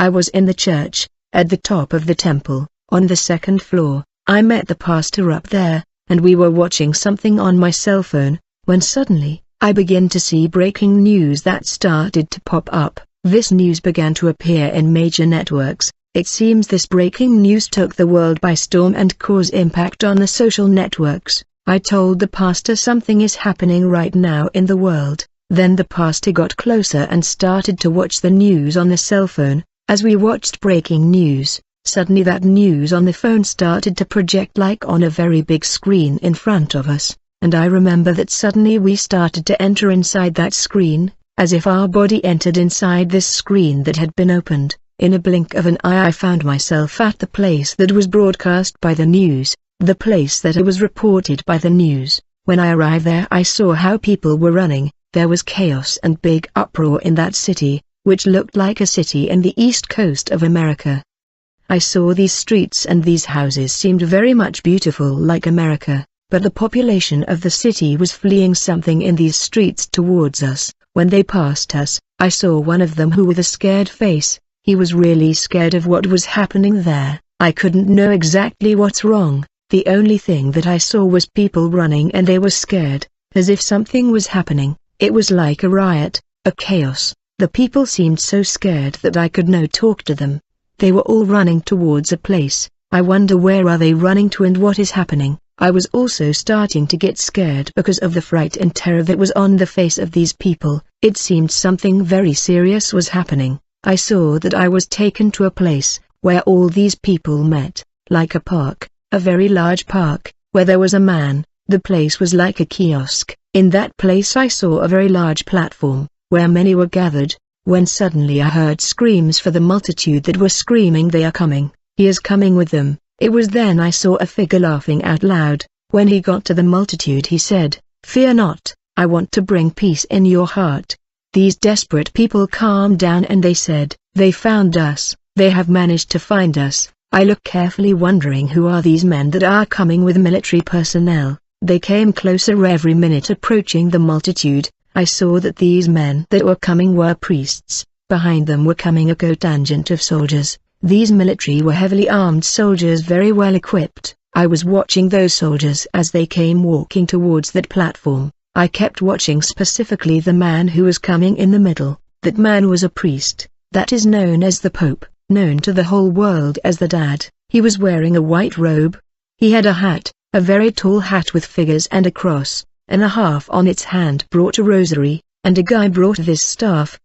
I was in the church, at the top of the temple, on the second floor. I met the pastor up there, and we were watching something on my cell phone, when suddenly, I began to see breaking news that started to pop up. This news began to appear in major networks. It seems this breaking news took the world by storm and caused impact on the social networks. I told the pastor something is happening right now in the world. Then the pastor got closer and started to watch the news on the cell phone. As we watched breaking news, suddenly that news on the phone started to project like on a very big screen in front of us, and I remember that suddenly we started to enter inside that screen, as if our body entered inside this screen that had been opened. In a blink of an eye I found myself at the place that was broadcast by the news, the place that it was reported by the news. When I arrived there I saw how people were running. There was chaos and big uproar in that city, which looked like a city in the east coast of America. I saw these streets and these houses seemed very much beautiful like America, but the population of the city was fleeing something in these streets towards us. When they passed us, I saw one of them who with a scared face. He was really scared of what was happening there. I couldn't know exactly what's wrong. The only thing that I saw was people running and they were scared, as if something was happening. It was like a riot, a chaos. The people seemed so scared that I could not talk to them. They were all running towards a place. I wonder where are they running to and what is happening. I was also starting to get scared because of the fright and terror that was on the face of these people. It seemed something very serious was happening. I saw that I was taken to a place, where all these people met, like a park, a very large park, where there was a man. The place was like a kiosk. In that place I saw a very large platform, where many were gathered, when suddenly I heard screams for the multitude that were screaming, "They are coming, he is coming with them." It was then I saw a figure laughing out loud. When he got to the multitude he said, "Fear not, I want to bring peace in your heart." These desperate people calmed down and they said, "They found us, they have managed to find us." I looked carefully wondering who are these men that are coming with military personnel. They came closer every minute approaching the multitude. I saw that these men that were coming were priests. Behind them were coming a contingent of soldiers. These military were heavily armed soldiers very well equipped. I was watching those soldiers as they came walking towards that platform. I kept watching specifically the man who was coming in the middle. That man was a priest, that is known as the Pope, known to the whole world as the Dad. He was wearing a white robe. He had a hat, a very tall hat with figures and a cross, and a half on its hand brought a rosary, and a guy brought this staff.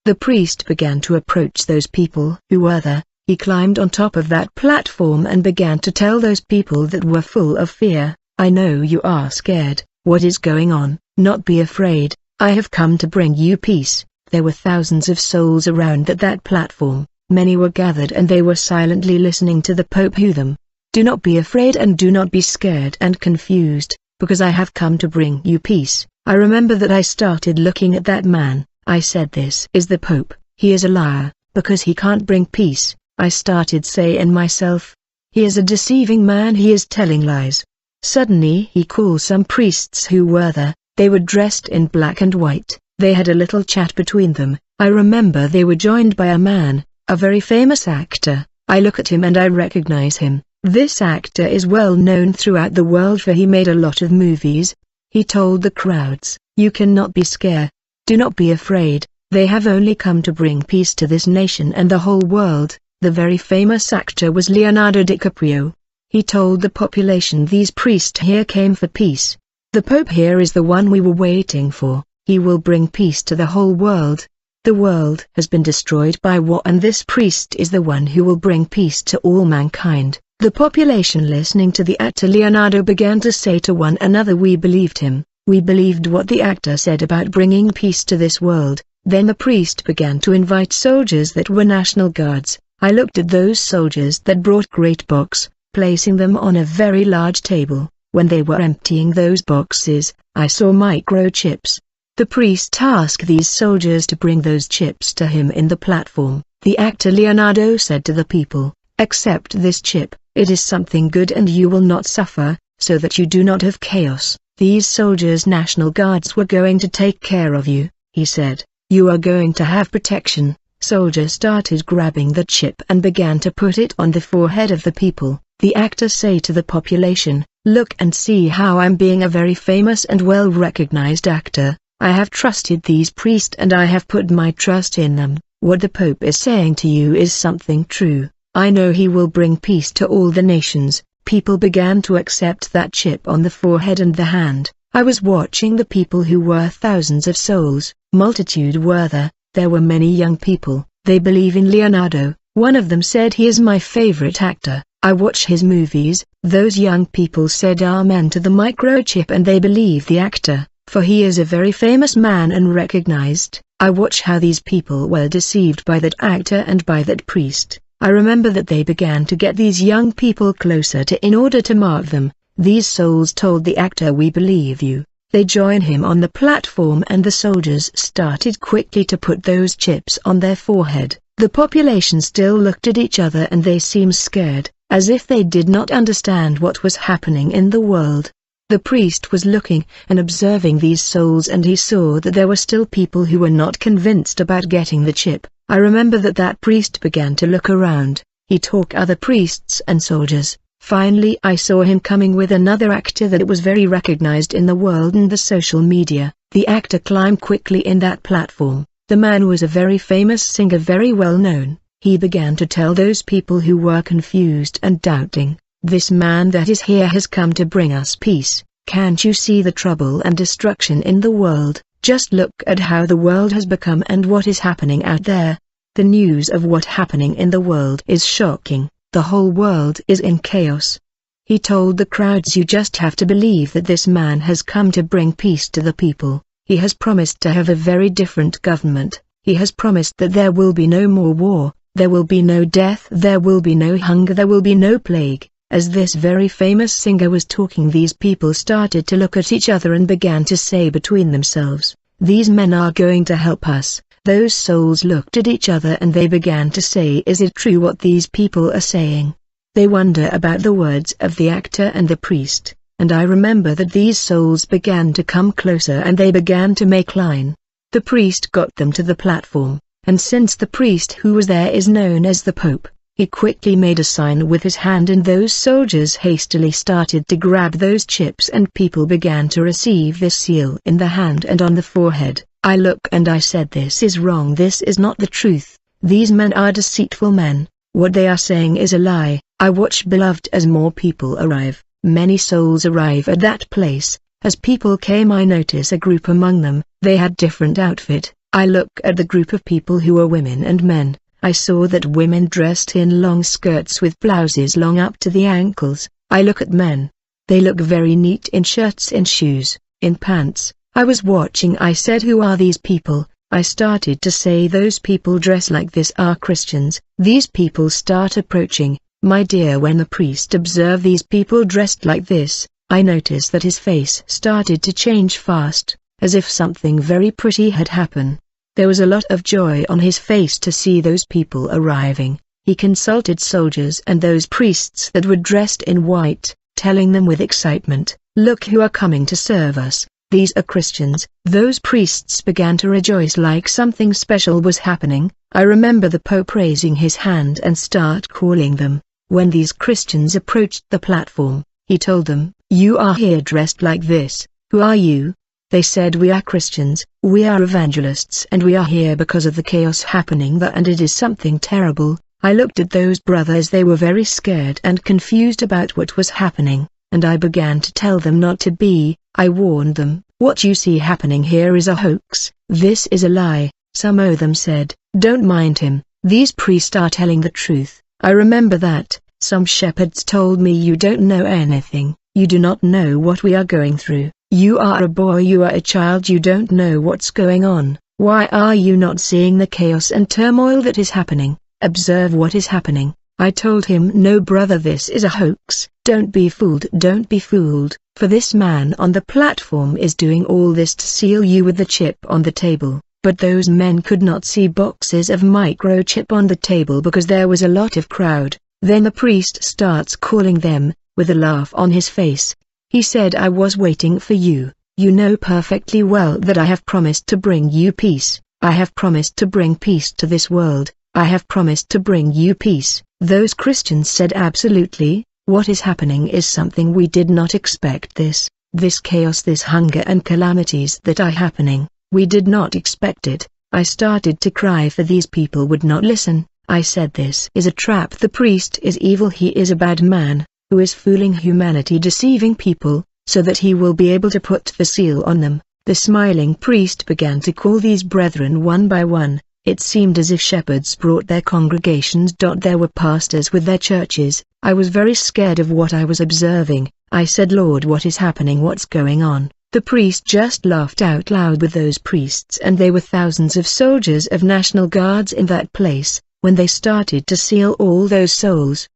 The priest began to approach those people who were there. He climbed on top of that platform and began to tell those people that were full of fear, "I know you are scared. What is going on? Not be afraid. I have come to bring you peace." There were thousands of souls around that platform. Many were gathered and they were silently listening to the Pope who them. "Do not be afraid and do not be scared and confused, because I have come to bring you peace." I remember that I started looking at that man. I said, "This is the Pope, he is a liar, because he can't bring peace." I started saying myself, "He is a deceiving man, he is telling lies." Suddenly he called some priests who were there. They were dressed in black and white. They had a little chat between them. I remember they were joined by a man, a very famous actor. I look at him and I recognize him. This actor is well known throughout the world for he made a lot of movies. He told the crowds, "You cannot be scared. Do not be afraid. They have only come to bring peace to this nation and the whole world." The very famous actor was Leonardo DiCaprio. He told the population, "These priests here came for peace. The Pope here is the one we were waiting for. He will bring peace to the whole world. The world has been destroyed by war and this priest is the one who will bring peace to all mankind." The population listening to the actor Leonardo began to say to one another, "We believed him. We believed what the actor said about bringing peace to this world." Then the priest began to invite soldiers that were National Guards. I looked at those soldiers that brought great boxes, placing them on a very large table. When they were emptying those boxes, I saw microchips. The priest asked these soldiers to bring those chips to him in the platform. The actor Leonardo said to the people, "Accept this chip, it is something good and you will not suffer, so that you do not have chaos. These soldiers National Guards were going to take care of you," he said. "You are going to have protection. Soldiers started grabbing the chip and began to put it on the forehead of the people. The actor say to the population, "Look and see how I'm being a very famous and well-recognized actor. I have trusted these priests and I have put my trust in them. What the Pope is saying to you is something true. I know he will bring peace to all the nations." People began to accept that chip on the forehead and the hand. I was watching the people who were thousands of souls, multitude were there. There were many young people. They believe in Leonardo. One of them said he is my favorite actor. I watch his movies. Those young people said amen to the microchip and they believe the actor, for he is a very famous man and recognized. I watch how these people were deceived by that actor and by that priest. I remember that they began to get these young people closer in order to mark them. These souls told the actor, "We believe you." They joined him on the platform and the soldiers started quickly to put those chips on their forehead. The population still looked at each other and they seemed scared, as if they did not understand what was happening in the world. The priest was looking and observing these souls and he saw that there were still people who were not convinced about getting the chip. I remember that priest began to look around. He took other priests and soldiers. Finally I saw him coming with another actor that was very recognized in the world and the social media. The actor climbed quickly in that platform. The man was a very famous singer, very well known. He began to tell those people who were confused and doubting, "This man that is here has come to bring us peace. Can't you see the trouble and destruction in the world? Just look at how the world has become and what is happening out there. The news of what's happening in the world is shocking. The whole world is in chaos." He told the crowds, "You just have to believe that this man has come to bring peace to the people. He has promised to have a very different government. He has promised that there will be no more war, there will be no death, there will be no hunger, there will be no plague." As this very famous singer was talking, these people started to look at each other and began to say between themselves, "These men are going to help us." Those souls looked at each other and they began to say, "Is it true what these people are saying?" They wonder about the words of the actor and the priest, and I remember that these souls began to come closer and they began to make line. The priest got them to the platform, and since the priest who was there is known as the Pope, he quickly made a sign with his hand and those soldiers hastily started to grab those chips and people began to receive this seal in the hand and on the forehead. I look and I said, "This is wrong, this is not the truth. These men are deceitful men, what they are saying is a lie." I watch, beloved, as more people arrive. Many souls arrive at that place. As people came I notice a group among them, they had different outfit. I look at the group of people who are women and men. I saw that women dressed in long skirts with blouses long up to the ankles. I look at men. They look very neat in shirts, in shoes, in pants. I was watching, I said, "Who are these people?" I started to say, "Those people dress like this are Christians." These people start approaching. My dear, when the priest observed these people dressed like this, I noticed that his face started to change fast, as if something very pretty had happened. There was a lot of joy on his face to see those people arriving. He consulted soldiers and those priests that were dressed in white, telling them with excitement, "Look who are coming to serve us. These are Christians." Those priests began to rejoice like something special was happening. I remember the Pope raising his hand and start calling them. When these Christians approached the platform, he told them, "You are here dressed like this. Who are you?" They said, "We are Christians, we are evangelists, and we are here because of the chaos happening there, and it is something terrible." I looked at those brothers, they were very scared and confused about what was happening, and I began to tell them not to be. I warned them, "What you see happening here is a hoax, this is a lie." Some of them said, "Don't mind him, these priests are telling the truth." I remember that. Some shepherds told me, "You don't know anything, you do not know what we are going through. You are a boy, you are a child, you don't know what's going on. Why are you not seeing the chaos and turmoil that is happening? Observe what is happening." I told him, "No brother, this is a hoax. Don't be fooled, don't be fooled, for this man on the platform is doing all this to seal you with the chip on the table." But those men could not see boxes of microchip on the table because there was a lot of crowd. Then the priest starts calling them, with a laugh on his face. He said, "I was waiting for you. You know perfectly well that I have promised to bring you peace. I have promised to bring peace to this world. I have promised to bring you peace." Those Christians said, "Absolutely. What is happening is something we did not expect. This chaos, this hunger and calamities that are happening, we did not expect it." I started to cry, for these people would not listen. I said, "This is a trap. The priest is evil. He is a bad man, who is fooling humanity, deceiving people, so that he will be able to put the seal on them." The smiling priest began to call these brethren one by one. It seemed as if shepherds brought their congregations. There were pastors with their churches. I was very scared of what I was observing. I said, "Lord, what is happening? What's going on?" The priest just laughed out loud with those priests, and there were thousands of soldiers of National Guards in that place. When they started to seal all those souls,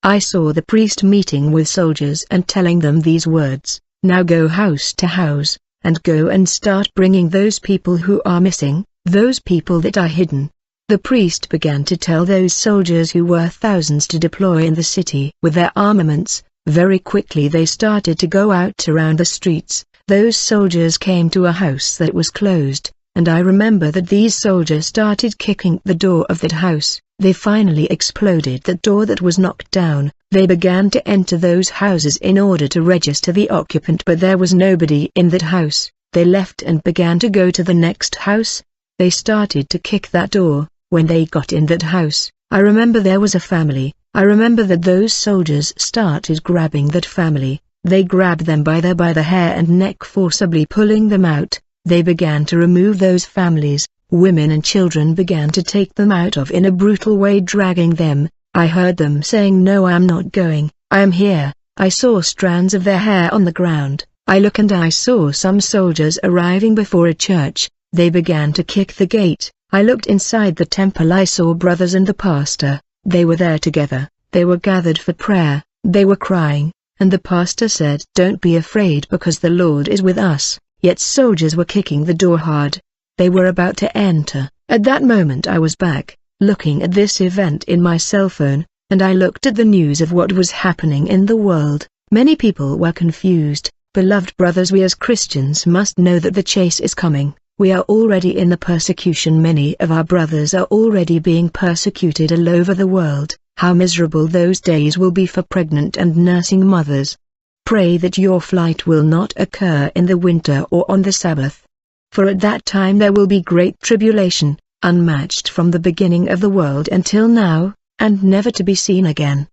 I saw the priest meeting with soldiers and telling them these words: "Now go house to house, and go and start bringing those people who are missing, those people that are hidden." The priest began to tell those soldiers, who were thousands, to deploy in the city with their armaments. Very quickly they started to go out around the streets. Those soldiers came to a house that was closed, and I remember that these soldiers started kicking the door of that house. They finally exploded that door that was knocked down. They began to enter those houses in order to register the occupant, but there was nobody in that house. They left and began to go to the next house. They started to kick that door. When they got in that house, I remember there was a family. I remember that those soldiers started grabbing that family. They grabbed them by the hair and neck, forcibly pulling them out. They began to remove those families. Women and children began to take them out of in a brutal way, dragging them. I heard them saying, "No, I am not going, I am here." I saw strands of their hair on the ground. I looked and I saw some soldiers arriving before a church. They began to kick the gate. I looked inside the temple. I saw brothers and the pastor. They were there together. They were gathered for prayer. They were crying, and the pastor said, "Don't be afraid, because the Lord is with us." Yet soldiers were kicking the door hard. They were about to enter. At that moment I was back, looking at this event in my cell phone, and I looked at the news of what was happening in the world. Many people were confused. Beloved brothers, we as Christians must know that the chase is coming. We are already in the persecution. Many of our brothers are already being persecuted all over the world. How miserable those days will be for pregnant and nursing mothers. Pray that your flight will not occur in the winter or on the Sabbath. For at that time there will be great tribulation, unmatched from the beginning of the world until now, and never to be seen again.